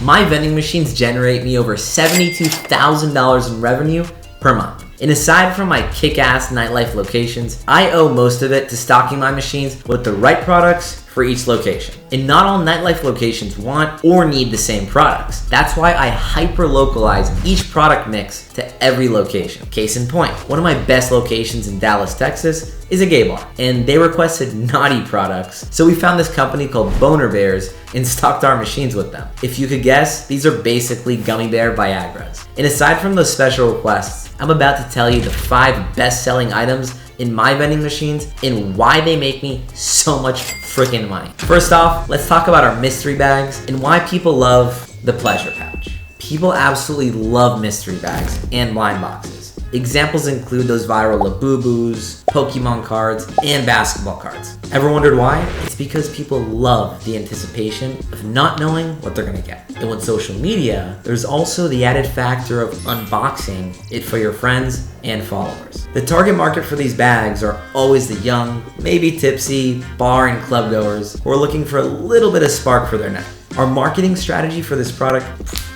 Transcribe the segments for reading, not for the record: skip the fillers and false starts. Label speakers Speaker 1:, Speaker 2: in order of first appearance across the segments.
Speaker 1: My vending machines generate me over $72,000 in revenue per month. And aside from my kick-ass nightlife locations, I owe most of it to stocking my machines with the right products for each location. And not all nightlife locations want or need the same products. That's why I hyper-localize each product mix to every location. Case in point, one of my best locations in Dallas, Texas is a gay bar, and they requested naughty products. So we found this company called Boner Bears and stocked our machines with them. If you could guess, these are basically gummy bear Viagras. And aside from those special requests, I'm about to tell you the 5 best-selling items in my vending machines and why they make me so much freaking money. First off, let's talk about our mystery bags and why people love the pleasure pouch. People absolutely love mystery bags and blind boxes. Examples include those viral Labubus, Pokemon cards, and basketball cards. Ever wondered why? It's because people love the anticipation of not knowing what they're gonna get. And with social media, there's also the added factor of unboxing it for your friends and followers. The target market for these bags are always the young, maybe tipsy, bar and club goers who are looking for a little bit of spark for their night. Our marketing strategy for this product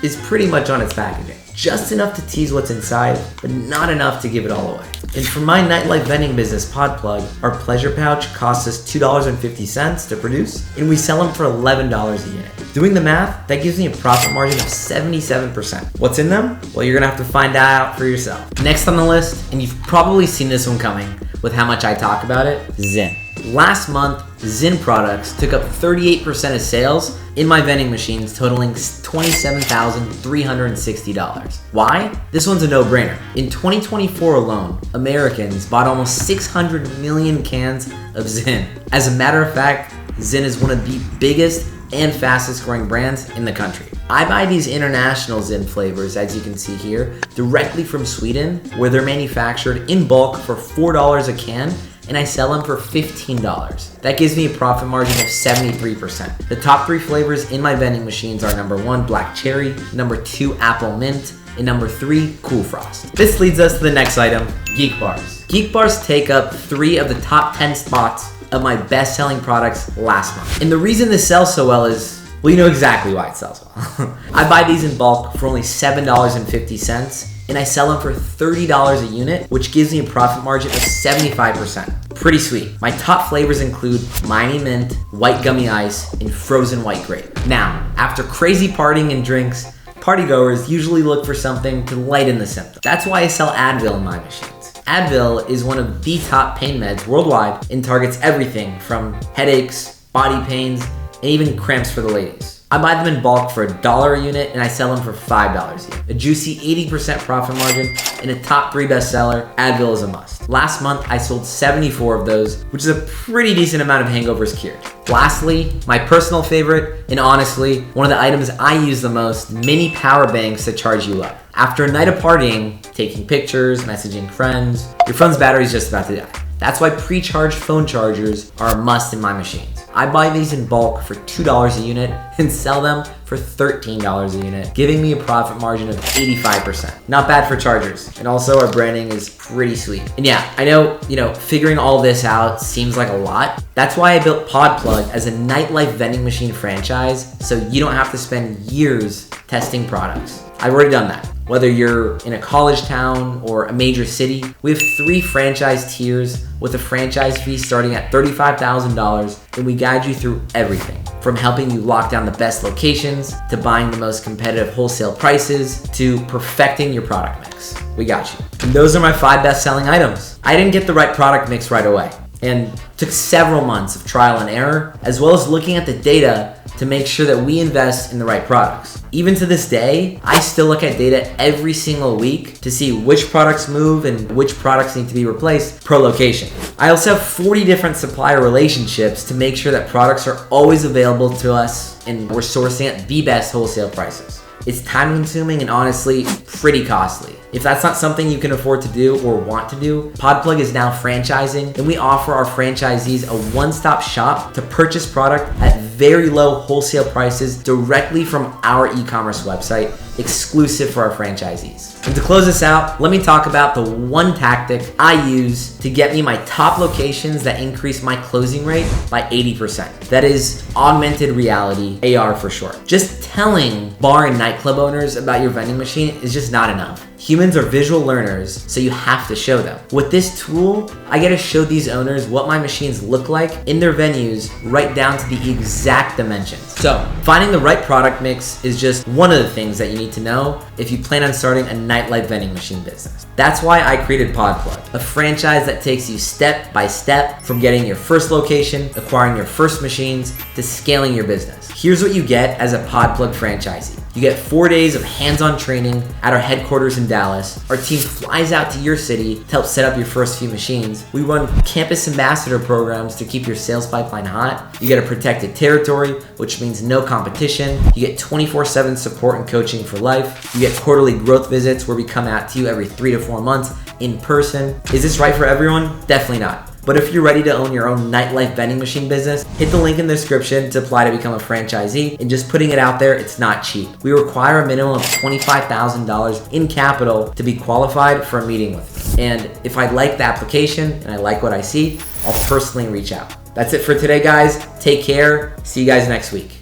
Speaker 1: is pretty much on its packaging. Just enough to tease what's inside, but not enough to give it all away. And for my nightlife vending business, Podplug, our pleasure pouch costs us $2.50 to produce, and we sell them for $11 a unit. Doing the math, that gives me a profit margin of 77%. What's in them? Well, you're gonna have to find out for yourself. Next on the list, and you've probably seen this one coming with how much I talk about it, Zyn. Last month, Zyn products took up 38% of sales in my vending machines, totaling $27,360. Why? This one's a no-brainer. In 2024 alone, Americans bought almost 600 million cans of Zyn. As a matter of fact, Zyn is one of the biggest and fastest growing brands in the country. I buy these international Zyn flavors, as you can see here, directly from Sweden, where they're manufactured in bulk for $4 a can, and I sell them for $15. That gives me a profit margin of 73%. The top 3 flavors in my vending machines are number 1, black cherry, number 2, apple mint, and number 3, cool frost. This leads us to the next item, Geek Bars. Geek Bars take up 3 of the top 10 spots of my best-selling products last month. And the reason this sells so well is, well, you know exactly why it sells well. I buy these in bulk for only $7.50, and I sell them for $30 a unit, which gives me a profit margin of 75%. Pretty sweet. My top flavors include Miami Mint, White Gummy Ice, and Frozen White Grape. Now, after crazy partying and drinks, partygoers usually look for something to lighten the symptoms. That's why I sell Advil in my machines. Advil is one of the top pain meds worldwide and targets everything from headaches, body pains, and even cramps for the ladies. I buy them in bulk for $1 a unit and I sell them for $5 a unit. A juicy 80% profit margin and a top 3 bestseller, Advil is a must. Last month, I sold 74 of those, which is a pretty decent amount of hangovers cured. Lastly, my personal favorite, and honestly, one of the items I use the most, mini power banks that charge you up. After a night of partying, taking pictures, messaging friends, your phone's battery's just about to die. That's why pre-charged phone chargers are a must in my machines. I buy these in bulk for $2 a unit and sell them for $13 a unit, giving me a profit margin of 85%. Not bad for chargers. And also our branding is pretty sweet. And yeah, I know, figuring all this out seems like a lot. That's why I built Podplug as a nightlife vending machine franchise, so you don't have to spend years testing products. I've already done that. Whether you're in a college town or a major city, we have 3 franchise tiers with a franchise fee starting at $35,000, and we guide you through everything from helping you lock down the best locations to buying the most competitive wholesale prices to perfecting your product mix. We got you. And those are my 5 best-selling items. I didn't get the right product mix right away and took several months of trial and error, as well as looking at the data to make sure that we invest in the right products. Even to this day, I still look at data every single week to see which products move and which products need to be replaced per location. I also have 40 different supplier relationships to make sure that products are always available to us and we're sourcing at the best wholesale prices. It's time consuming and honestly pretty costly. If that's not something you can afford to do or want to do, Podplug is now franchising, and we offer our franchisees a one-stop shop to purchase product at very low wholesale prices directly from our e-commerce website exclusive for our franchisees. And to close this out, let me talk about the one tactic I use to get me my top locations that increase my closing rate by 80%. That is augmented reality, AR for short. Just telling bar and nightclub owners about your vending machine is just not enough. Humans are visual learners, so you have to show them. With this tool, I get to show these owners what my machines look like in their venues, right down to the exact dimensions. So, finding the right product mix is just one of the things that you need to know if you plan on starting a nightlife vending machine business. That's why I created PodPlug, a franchise that takes you step by step from getting your first location, acquiring your first machines, to scaling your business. Here's what you get as a PodPlug franchisee. You get 4 days of hands-on training at our headquarters in Dallas. Our team flies out to your city to help set up your first few machines. We run campus ambassador programs to keep your sales pipeline hot. You get a protected territory, which means no competition. You get 24/7 support and coaching for life. You get quarterly growth visits where we come out to you every 3 to 4 months in person. Is this right for everyone? Definitely not. But if you're ready to own your own nightlife vending machine business, hit the link in the description to apply to become a franchisee. And just putting it out there, it's not cheap. We require a minimum of $25,000 in capital to be qualified for a meeting with me. And if I like the application and I like what I see, I'll personally reach out. That's it for today, guys. Take care. See you guys next week.